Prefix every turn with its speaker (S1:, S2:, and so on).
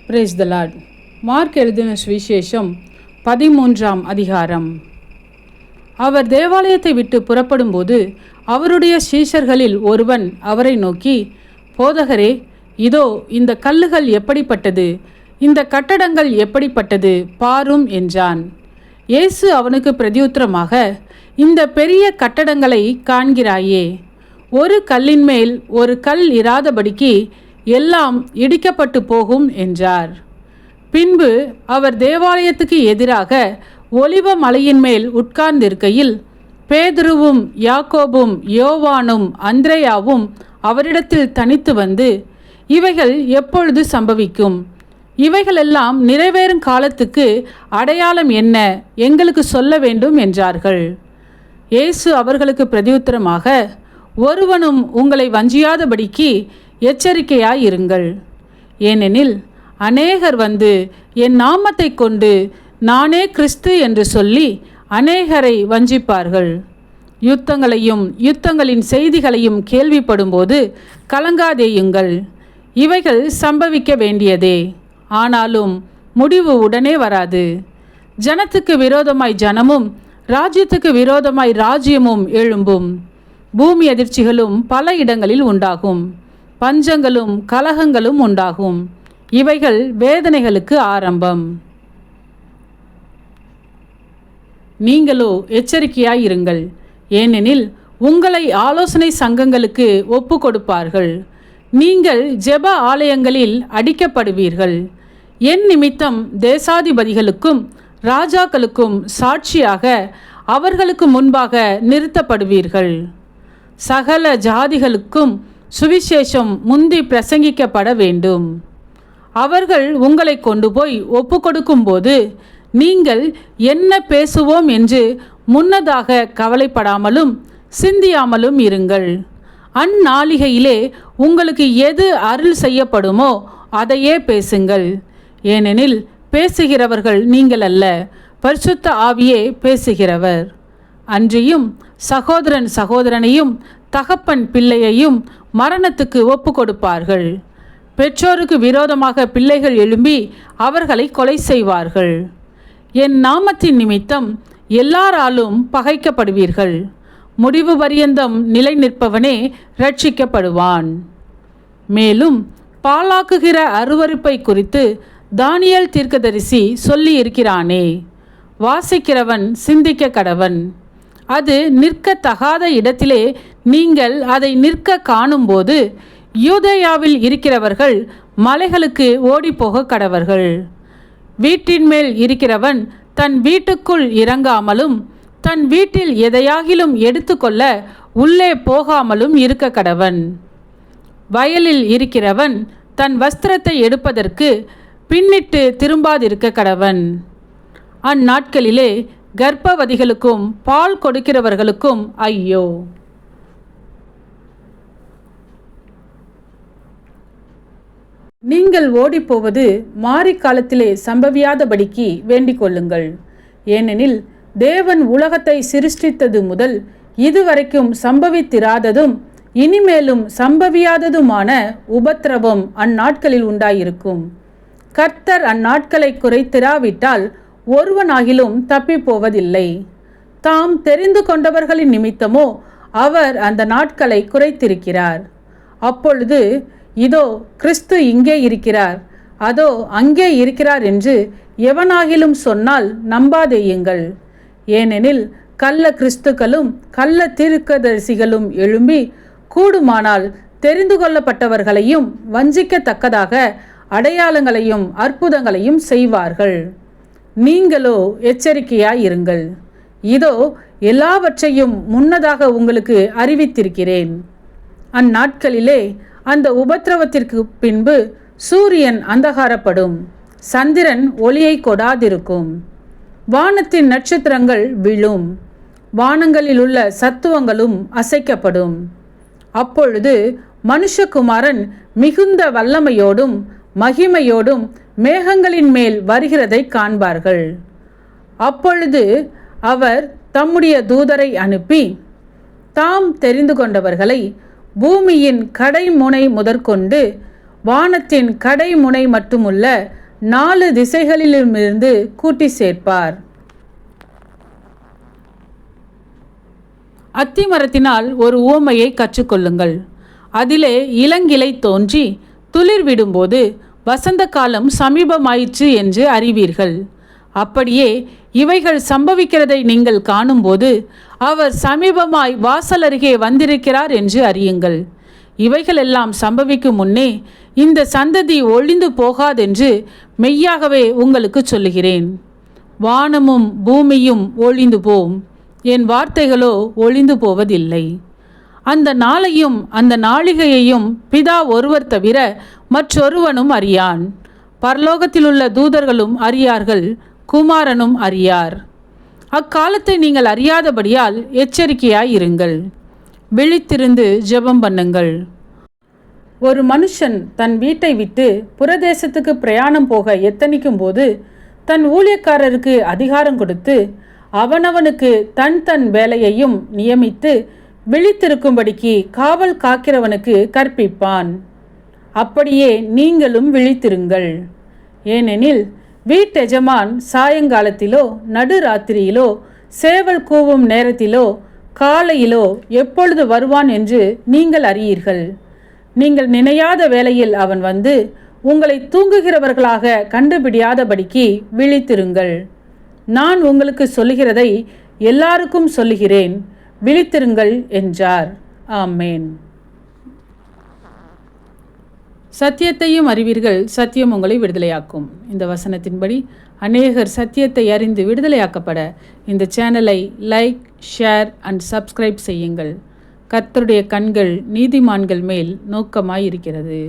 S1: Brace த Lord. Mark எழுதின சுவிசேஷம் 13ஆம் அதிகாரம். அவர் தேவாலயத்தை விட்டு புறப்படும்போது அவருடைய சீஷர்களில் ஒருவன் அவரை நோக்கி, போதகரே, இதோ இந்த கல்லுகள் எப்படிப்பட்டது, இந்த கட்டடங்கள் எப்படிப்பட்டது பாரும் என்றான். இயேசு அவனுக்கு பிரதியுத்தரமாக, இந்த பெரிய கட்டடங்களை காண்கிறாயே, ஒரு கல்லின் மேல் ஒரு கல் இராதபடிக்கு எல்லாம் இடிக்கப்பட்டு போகும் என்றார். பின்பு அவர் தேவாலயத்துக்கு எதிராக ஒலிவ மலையின் மேல் உட்கார்ந்திருக்கையில் பேதுருவும் யாக்கோபும் யோவானும் அந்திரேயாவும் அவரிடத்தில் தனித்து வந்து, இவைகள் எப்பொழுது சம்பவிக்கும்? இவைகளெல்லாம் நிறைவேறும் காலத்துக்கு அடையாளம் என்ன? எங்களுக்கு சொல்ல வேண்டும் என்றார்கள். இயேசு அவர்களுக்கு பிரதியுத்தரமாக, ஒருவனும் உங்களை வஞ்சியாதபடிக்கு எச்சரிக்கையாயிருங்கள். ஏனெனில் அநேகர் வந்து என் நாமத்தை கொண்டு நானே கிறிஸ்து என்று சொல்லி அநேகரை வஞ்சிப்பார்கள். யுத்தங்களின் செய்திகளையும் கேள்விப்படும்போது கலங்காதேயுங்கள். இவைகள் சம்பவிக்க வேண்டியதே, ஆனாலும் முடிவு உடனே வராது. ஜனத்துக்கு விரோதமாய் ஜனமும் ராஜ்யத்துக்கு விரோதமாய் ராஜ்யமும் எழும்பும். பூமி அதிர்ச்சிகளும் பல இடங்களில் உண்டாகும். பஞ்சங்களும் கலகங்களும் உண்டாகும். இவைகள் வேதனைகளுக்கு ஆரம்பம். நீங்களோ எச்சரிக்கையாயிருங்கள். ஏனெனில் உங்களை ஆலோசனை சங்கங்களுக்கு ஒப்பு கொடுப்பார்கள். நீங்கள் ஜெப ஆலயங்களில் அடிக்கப்படுவீர்கள். என் நிமித்தம் தேசாதிபதிகளுக்கும் ராஜாக்களுக்கும் சாட்சியாக அவர்களுக்கு முன்பாக நிறுத்தப்படுவீர்கள். சகல ஜாதிகளுக்கும் சுவிசேஷம் முந்தி பிரசங்கிக்கப்பட வேண்டும். அவர்கள் உங்களை கொண்டு போய் ஒப்பு கொடுக்கும்போது நீங்கள் என்ன பேசுவோம் என்று முன்னதாக கவலைப்படாமலும் சிந்தியாமலும் இருங்கள். அந்நாளிகையிலே உங்களுக்கு எது அருள் செய்யப்படுமோ அதையே பேசுங்கள். ஏனெனில் பேசுகிறவர்கள் நீங்கள் அல்ல, பரிசுத்த ஆவியே பேசுகிறவர். அன்றியும் சகோதரன் சகோதரனையும் தகப்பன் பிள்ளையையும் மரணத்துக்கு ஒப்பு கொடுப்பார்கள். பெற்றோருக்கு விரோதமாக பிள்ளைகள் எழும்பி அவர்களை கொலை செய்வார்கள். என் நாமத்தின் நிமித்தம் எல்லாராலும் பகைக்கப்படுவீர்கள். முடிவு பரியந்தம் நிலை நிற்பவனே ரட்சிக்கப்படுவான். மேலும் பாழாக்குகிற அருவருப்பை குறித்து தானியேல் தீர்க்கதரிசி சொல்லி இருக்கிறானே, வாசிக்கிறவன் சிந்திக்க கடவன். அது நிற்கத்தகாத இடத்திலே நீங்கள் அதை நிற்க காணும்போது யூதேயாவில் இருக்கிறவர்கள் மலைகளுக்கு ஓடிப்போக கடவர்கள். வீட்டின் மேல் இருக்கிறவன் தன் வீட்டுக்குள் இறங்காமலும் தன் வீட்டில் எதையாகிலும் எடுத்துக்கொள்ள உள்ளே போகாமலும் இருக்க கடவன். வயலில் இருக்கிறவன் தன் வஸ்திரத்தை எடுப்பதற்கு பின்னிட்டு திரும்பாதிருக்க கடவன். அந்நாட்களிலே கர்ப்பவதிகளுக்கும் பால் கொடுக்கிறவர்களுக்கும் ஐயோ! நீங்கள் ஓடிப்போவது மாரிக்காலத்திலே சம்பவியாதபடிக்கு வேண்டிக் கொள்ளுங்கள். ஏனெனில் தேவன் உலகத்தை சிருஷ்டித்தது முதல் இதுவரைக்கும் சம்பவித்திராததும் இனிமேலும் சம்பவியாததுமான உபத்திரவம் அந்நாட்களில் உண்டாயிருக்கும். கர்த்தர் அந்நாட்களை குறைத்திராவிட்டால் ஒருவனாகிலும் தப்பிப்போவதில்லை. தாம் தெரிந்து கொண்டவர்களின் நிமித்தமோ அவர் அந்த நாட்களை குறைத்திருக்கிறார். அப்பொழுது இதோ கிறிஸ்து இங்கே இருக்கிறார், அதோ அங்கே இருக்கிறார் என்று எவனாகிலும் சொன்னால் நம்பாதேயுங்கள். ஏனெனில் கள்ள கிறிஸ்துக்களும் கள்ள தீர்க்கதரிசிகளும் எழும்பி கூடுமானால் தெரிந்து கொள்ளப்பட்டவர்களையும் வஞ்சிக்கத்தக்கதாக அடையாளங்களையும் அற்புதங்களையும் செய்வார்கள். நீங்களோ எச்சரிக்கையாயிருங்கள். இதோ எல்லாவற்றையும் முன்னதாக உங்களுக்கு அறிவித்திருக்கிறேன். அந்நாட்களிலே அந்த உபத்திரவத்திற்கு பின்பு சூரியன் அந்தகாரப்படும், சந்திரன் ஒளியை கொடாதிருக்கும், வானத்தின் நட்சத்திரங்கள் விழும், வானங்களில் உள்ள சத்துவங்களும் அசைக்கப்படும். அப்பொழுது மனுஷகுமாரன் மிகுந்த வல்லமையோடும் மகிமையோடும் மேகங்களின் மேல் வருகிறதை காண்பார்கள். அப்பொழுது அவர் தம்முடைய தூதரை அனுப்பி தாம் தெரிந்து கொண்டவர்களை பூமியின் கடைமுனை முதற்கொண்டு வானத்தின் கடைமுனை மட்டுமுள்ள 4 திசைகளிலுமிருந்து கூட்டி சேர்ப்பார். அத்தி மரத்தினால் ஒரு உவமையை கற்றுக்கொள்ளுங்கள். அதிலே இளங்கிளை தோன்றி துளிர் விடும்போது வசந்த காலம் சமீபமாயிற்று என்று அறிவீர்கள். அப்படியே இவைகள் சம்பவிக்கிறதை நீங்கள் காணும்போது அவர் சமீபமாய் வாசல் அருகே வந்திருக்கிறார் என்று அறியுங்கள். இவைகளெல்லாம் சம்பவிக்கும் முன்னே இந்த சந்ததி ஒழிந்து போகாதென்று மெய்யாகவே உங்களுக்கு சொல்லுகிறேன். வானமும் பூமியும் ஒழிந்து போம், என் வார்த்தைகளோ ஒழிந்து போவதில்லை. அந்த நாளையும் அந்த நாளிகையையும் பிதா ஒருவர் தவிர மற்றொருவனும் அறியான். பரலோகத்திலுள்ள தூதர்களும் அறியார்கள், குமாரனும் அறியார். அக்காலத்தை நீங்கள் அறியாதபடியால் எச்சரிக்கையாய் இருங்கள். விழித்திருந்து ஜெபம் பண்ணுங்கள். ஒரு மனுஷன் தன் வீட்டை விட்டு புறதேசத்துக்கு பிரயாணம் போக எத்தனிக்கும் போது தன் ஊழியக்காரருக்கு அதிகாரம் கொடுத்து அவனவனுக்கு தன் தன் வேலையையும் நியமித்து விழித்திருக்கும்படிக்கு காவல் காக்கிறவனுக்கு கற்பிப்பான். அப்படியே நீங்களும் விழித்திருங்கள். ஏனெனில் வீட்டெஜமான் சாயங்காலத்திலோ நடுராத்திரியிலோ சேவல் கூவும் நேரத்திலோ காலையிலோ எப்பொழுது வருவான் என்று நீங்கள் அறியீர்கள். நீங்கள் நினையாத வேளையில் அவன் வந்து உங்களை தூங்குகிறவர்களாக கண்டுபிடியாதபடிக்கு விழித்திருங்கள். நான் உங்களுக்கு சொல்லுகிறதை எல்லாருக்கும் சொல்லுகிறேன், விழித்திருங்கள் என்றார். ஆமேன். சத்தியத்தையும் அறிவீர்கள், சத்தியம் உங்களை விடுதலையாக்கும். இந்த வசனத்தின்படி அநேகர் சத்தியத்தை அறிந்து விடுதலையாக்கப்பட இந்த சேனலை லைக், ஷேர் அண்ட் சப்ஸ்கிரைப் செய்யுங்கள். கர்த்தருடைய கண்கள் நீதிமான்கள் மேல் நோக்கமாயிருக்கிறது.